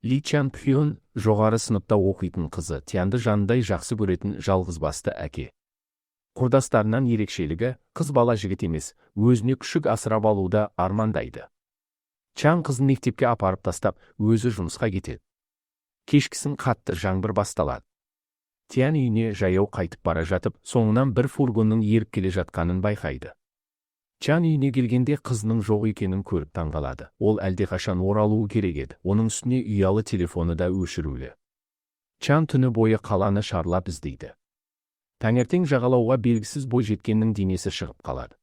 Ли Чан Пхён жоғары сыныпта оқитын қызы, Тянды жанындай жақсы көретін жалғызбасты әке. Құрдастарынан ерекшелігі, қыз бала жігіт емес, өзіне күшік асырап алуды армандайды. Чан қызын мектепке апарып тастап, өзі жұмысқа кетеді. Кешкісін қатты жаңбыр басталады. Тян үйіне жаяу қайтып бара жатып, соңынан бір фургонның еріп келе жатқанын байқайды. Чан үйіне келгенде қызының жоқ екенін көріп таңғалады. Ол әлдеқашан оралуы керек еді. Оның үстіне ұялы телефоны да өшірулі. Чан түні бойы қаланы шарлап іздейді. Таңертең жағалауға белгісіз бойжеткеннің денесі шығып қалады.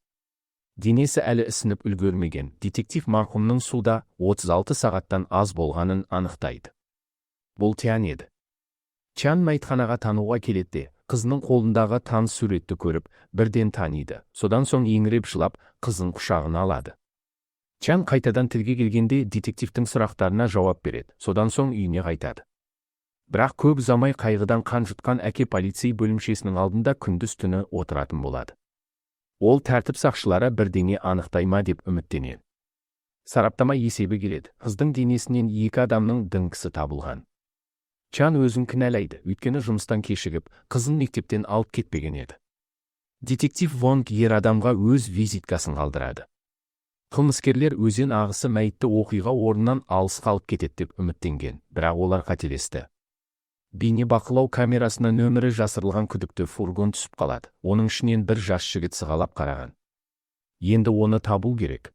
Денесі әлі ісініп үлгермеген. Детектив марқұмның суда 36 сағаттан аз болғанын анықтайды. Бұл Тян еді. Чан мәйітханаға тануға келеді, қызының қолындағы таныс суретті көріп, бірден таниды. Содан соң еңіреп жылап, қызын құшағына алады. Чан қайтадан тілге келгенде детективтің сұрақтарына жауап береді. Содан соң үйіне қайтады. Бірақ көп ұзамай қайғыдан қан жұтқан әке полицей бөлімшесінің алдында күндіз-түні отыратын болады. Ол тәртіп сақшылары бірдеңе анықтай ма деп үміттенеді. Сараптама есебі келеді. Қыздың денесінен 2 адамның діңкісі табылған. Чан өзін кінәлайды, өйткені жұмыстан кешігіп, қызын мектептен алып кетпеген еді. Детектив Вонг ер адамға өз визиткасын қалдырады. Қылмыскерлер өзен ағысы мәйітті оқиға орнынан алыс қалып кетеді деп үміттенген, бірақ олар қателесті. Бейнебақылау камерасына нөмірі жасырылған күдікті фургон түсіп қалады. Оның ішінен бір жас жігіт сығалап қараған. Енді оны табу керек.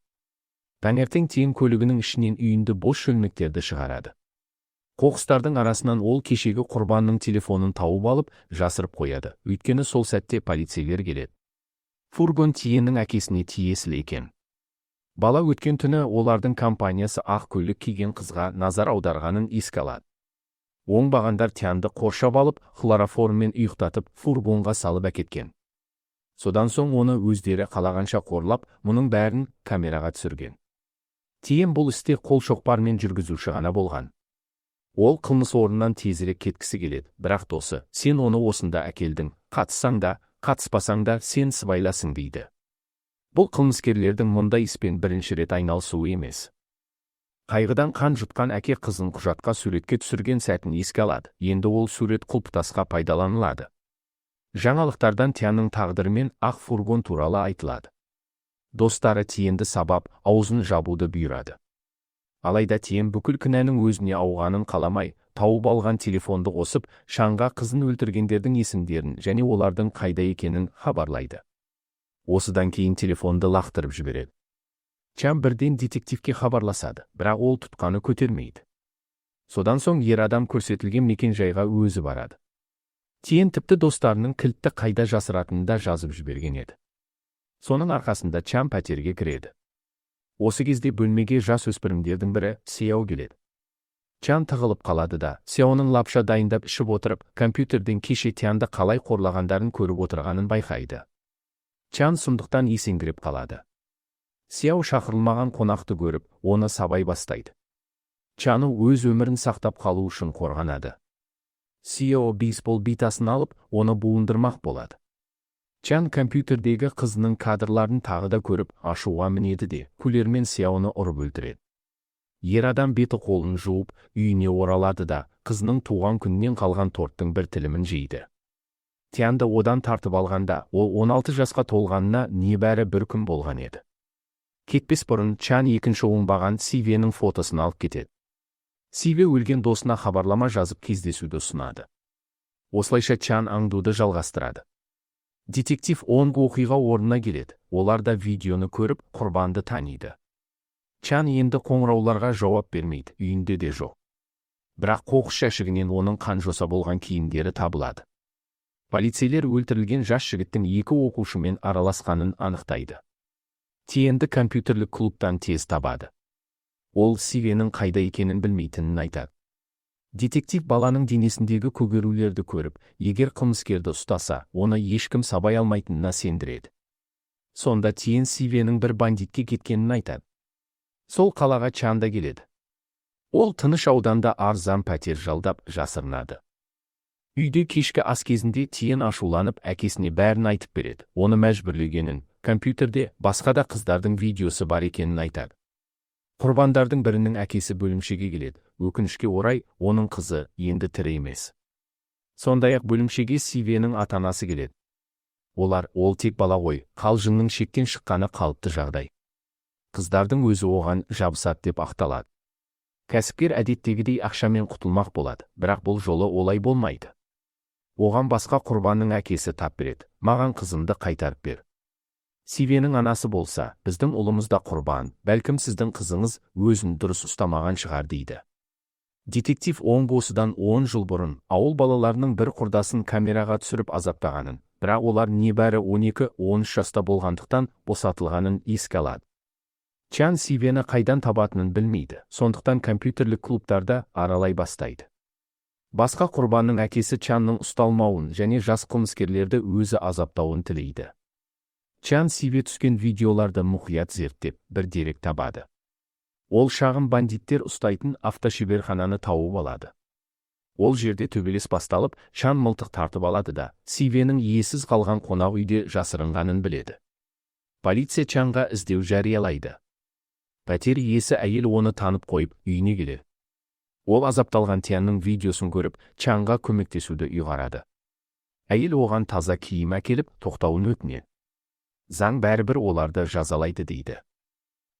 Таңертең Тян көлігінің ішінен үйінді бос шөлмектерді шығарады. Қоқыстардың арасынан ол кешегі құрбанның телефонын тауып алып, жасырып қояды. Өйткені сол сәтте полицейлер келеді. Фургон Тянның әкесіне тиесілі екен. Бала өткен түні олардың компаниясы ақ көйлек киген қызға назар аударғанын еске алады. Оңбағандар Тянды қоршап алып, хлороформмен ұйықтатып, фургонға салып әкеткен. Содан соң оны өздері қалағанша қорлап, мұның бәрін камераға түсірген. Тян бұл істе қол шоқпармен жүргізуші ғана болған. Ол қылмыс орнынан тезірек кеткісі келеді, бірақ досы, сен оны осында әкелдің, қатыссаң да, қатыспасаң да сен сыбайласың дейді. Бұл қылмыскерлердің мұндай іспен бірінші рет айналысуы емес. Қайғыдан қан жұтқан әке қызын құжатқа суретке түсірген сәтін еске алады. Енді ол сурет құлпытасқа пайдаланылады. Жаңалықтардан Тянның тағдыры мен ақ фургон туралы айтылады. Достары Тянды сабап, аузын жабуды бұйырады. Алайда Тян бүкіл кінәнің өзіне ауғанын қаламай, тауып алған телефонды қосып, Шанға қызын өлтіргендердің есімдерін және олардың қайда екенін хабарлайды. Осыдан кейін телефонды лақтырып жібереді. Чан бірден детективке хабарласады, бірақ ол тұтқаны көтермейді. Содан соң ер адам көрсетілген мекен жайға өзі барады. Тян тіпті достарының кілтті қайда жасыратынын да жазып жіберген еді. Соның арқасында Чан пәтерге кіреді. Осы кезде бөлмеге жас өспірімдердің бірі Сяо келеді. Чан тығылып қалады да, Сяоның лапша дайындап ішіп отырып, компьютерден кеше Тянды қалай қорлағандарын көріп отырғанын байқайды. Чан сұмдықтан есеңгіреп қалады. Сяо шақырылмаған қонақты көріп, оны сабай бастайды. Чаны өз өмірін сақтап қалу үшін қорғанады. Сяо бейсбол битасын алып, оны буындырмақ болады. Чан компьютердегі қызының кадрларын тағы да көріп, ашуға мінеді де, күлермен Сяоны ұрып өлтіреді. Ер адам беті қолын жуып, үйіне оралады да, қызының туған күннен қалған торттың бір тілімін жейді. Тянды одан тартып алғанда, ол 16 жасқа толғанына небәрі бір күн болған еді. Кетпес бұрын Чан екінші оңбаған Сивенің фотосын алып кетеді. Сиве өлген досына хабарлама жазып кездесуді ұсынады. Осылайша Чан аңдуды жалғастырады. Детектив Онг оқиға орнына келеді. Олар да видеоны көріп, құрбанды таниды. Чан енді қоңырауларға жауап бермейді, үйінде де жоқ. Бірақ қоқыс жәшігінен оның қан жоса болған киімдері табылады. Полицейлер өлтірілген жас жігіттің 2 оқушымен араласқанын анықтайды. Тянды компьютерлік клубтан тез табады. Ол Сивенің қайда екенін білмейтінін айтады. Детектив баланың денесіндегі көгерулерді көріп, егер қылмыскерді ұстаса, оны ешкім сабай алмайтынына сендіреді. Сонда Тян Сивенің бір бандитке кеткенін айтады. Сол қалаға Чан да келеді. Ол тыныш ауданда арзан пәтер жалдап жасырынады. Үйде кешкі ас кезінде Тян ашуланып әкесіне бәрін айтып береді. Оны мәжбүрлегенін, компьютерде басқа да қыздардың видеосы бар екенін айтады. Құрбандардың бірінің әкесі бөлімшеге келеді. Өкінішке орай, оның қызы енді тірі емес. Сондай-ақ бөлімшеге Сивенің ата-анасы келеді. Ол тек бала ғой, қалжыңның шектен шыққаны қалыпты жағдай. Қыздардың өзі оған жабысады деп ақталады. Кәсіпкер әдеттегідей ақшамен құтылмақ болады, бірақ бұл жолы олай болмайды. Оған басқа құрбанның әкесі тап береді. Маған қызымды қайтарып бер. Сивенің анасы болса, біздің ұлымыз да құрбан, бәлкім сіздің қызыңыз өзін дұрыс ұстамаған шығар дейді. Детектив осыдан 10 жыл бұрын ауыл балаларының бір құрдасын камераға түсіріп азаптағанын, бірақ олар небәрі 12-13 жаста болғандықтан босатылғанын еске алады. Чан Сивені қайдан табатынын білмейді, сондықтан компьютерлік клубтарда аралай бастайды. Басқа құрбанның әкесі Чанның ұсталмауын және жас қылмыскерлерді өзі азаптауын тілейді. Чан Сиве түскен видеоларды мұқият зерттеп, бір дерек табады. Ол шағын бандиттер ұстайтын автошеберхананы тауып алады. Ол жерде төбелес басталып, Чан мылтық тартып алады да, Сивенің иесіз қалған қонақ үйде жасырынғанын біледі. Полиция Чанға іздеу жариялайды. Пәтер иесі әйел оны танып қойып, үйіне келеді. Ол азапталған Тянның видеосын көріп, Чанға көмектесуді ұйғарады. Әйел оған таза киім әкеліп, тоқтауын өтінеді. Заң бәрібір оларды жазалайды дейді.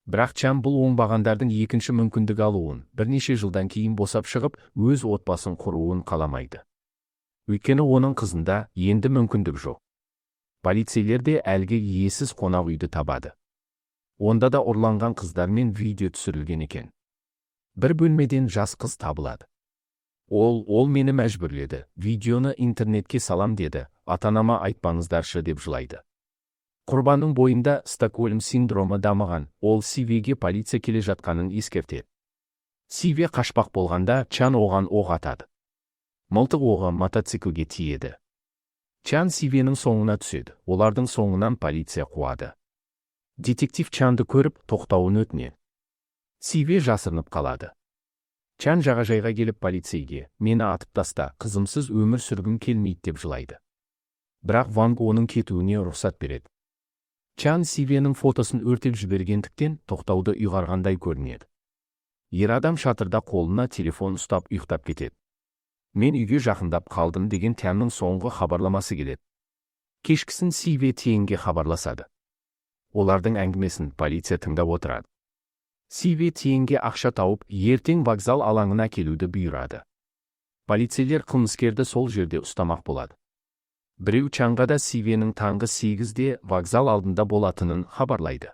Бірақ Чан бұл оңбағандардың екінші мүмкіндік алуын, бірнеше жылдан кейін босап шығып, өз отбасын құруын қаламайды. Өйткені оның қызында енді мүмкіндік жоқ. Полицейлер де әлгі иесіз қонақ үйді табады. Онда да ұрланған қыздармен видео түсірілген екен. Бір бөлмеден жас қыз табылады. Ол мені мәжбүрледі, видеоны интернетке салам деді, ата-анама айтпаңыздаршы деп жылайды. Құрбанның бойында Стокгольм синдромы дамыған, ол Сивеге полиция келе жатқанын ескертеді. Сиве қашпақ болғанда Чан оған оқ атады. Мылтық оғы мотоциклге тиеді. Чан Сивенің соңына түседі, олардың соңынан полиция қуады. Детектив Чанды көріп, тоқтауын өтінеді. Сиве жасырынып қалады. Чан жағажайға келіп полицейге, мені атып таста, қызымсыз өмір сүргім келмейді деп жылайды. Бірақ Ванг оның кетуіне рұқсат береді. Чан Сивенің фотосын өртеп жібергендіктен тоқтауды ұйғарғандай көрінеді. Ер адам шатырда қолына телефон ұстап ұйықтап кетеді. Мен үйге жақындап қалдым деген Тянның соңғы хабарламасы келеді. Кешкісін Сиве Тянге хабарласады. Олардың әңгімесін полиция тыңдап отырады. Сиве Тянге ақша тауып, ертең вокзал алаңына келуді бұйырады. Полицейлер қылмыскерді сол жерде ұстамақ болады. Біреу Чанға да Сивенің таңғы 8-де вокзал алдында болатынын хабарлайды.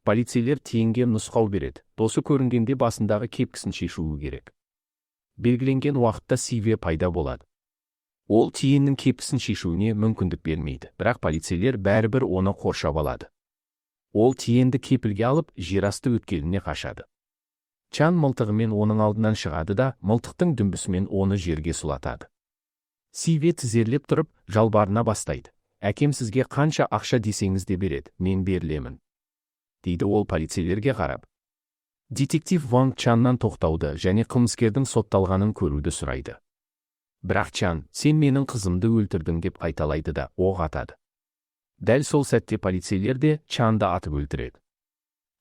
Полицейлер Тянге нұсқау береді, досы көрінгенде басындағы кепкісін шешуі керек. Белгіленген уақытта Сиве пайда болады. Ол Тянның кепкісін шешуіне мүмкіндік бермейді, бірақ полицейлер бәрібір оны қоршап алады. Ол Тянды кепілге алып, жерасты өткеліне қашады. Чан мылтығымен оның алдынан шығады да, мылтықтың дүмбісімен оны жерге сұлатады. Сиве тізерлеп тұрып, жалбарына бастайды. Әкем сізге қанша ақша десеңіз де береді, мен берілемін. Дейді ол полицейлерге қарап. Детектив Ванг Чаннан тоқтауды және қылмыскердің сотталғанын көруді сұрайды. Бірақ Чан, сен менің қызымды өлтірдің деп қайталайды да, оқ атады. Дәл сол сәтте полицейлер де Чанды атып өлтіреді.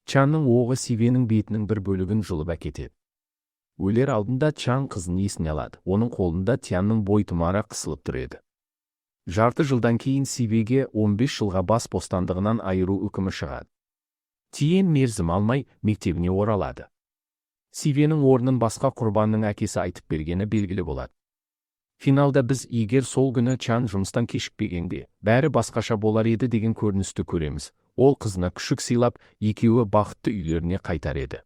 Чанның оғы Сивенің бетінің бір бөлігін жұлып әкетеді. Өлер алдында Чан қызын есіне алады, оның қолында Тянның бойтұмары қысылып тұр еді. Жарты жылдан кейін Сивеге 15 жылға бас бостандығынан айыру үкімі шығады. Тян мерзім алмай мектебіне оралады. Сивенің орнын басқа құрбанның әкесі айтып бергені белгілі болады. Финалда біз егер сол күні Чан жұмыстан кешікпегенде, бәрі басқаша болар еді деген көріністі көреміз. Ол қызына күшік сыйлап, екеуі бақытты үйлеріне қайтар еді.